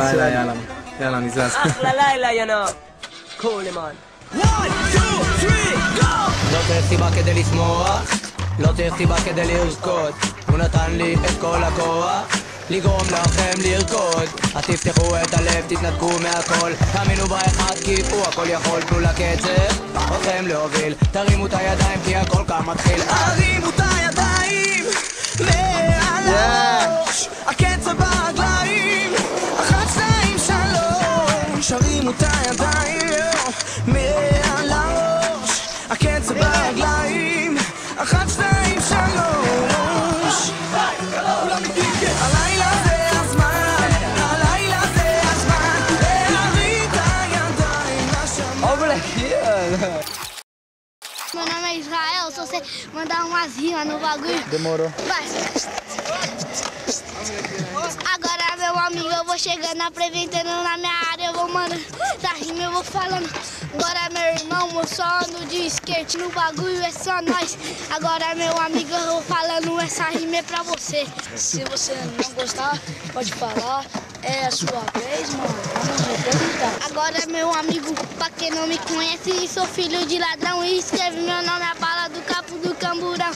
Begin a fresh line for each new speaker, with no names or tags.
לילה, יאללה. יאללה, נזז.
אחלה לילה, יונו. קולימן.
1, 2, 3, go! לא צריך סיבה כדי לשמוח, לא צריך סיבה כדי לרקוד. הוא נתן לי את כל הכוח לגרום לכם לרקוד. אז תפתחו את הלב, תתנתקו מהכל, תאמינו באחד כי הוא הכל יכול. תנו לקצב אתכם להוביל, תרימו את הידיים כי הכל כאן מתחיל. הרימו את הידיים מעל הראש, הקצב ברגליים, 1, 2, 3. הרימו את הידיים מעל הראש, הקצב ברגליים, 1, 2, 3. הלילה זה הזמן, הלילה זה הזמן, להרים את הידיים לשמיים.
Meu nome é Israel, só você mandar umas rimas no bagulho.
Demorou.
Vai. Agora, meu amigo, eu vou chegando, apresentando na minha área, eu vou mandando da rima, eu vou falando. Agora, meu irmão, eu só ando de skate, no bagulho é só nós. Agora, meu amigo, eu vou falando, essa rima é pra você. Se você não gostar, pode falar. É a sua vez, mano. Vamos representar. Agora, meu amigo, pra quem não me conhece, sou filho de ladrão e escreve meu nome a bala do capo do camburão.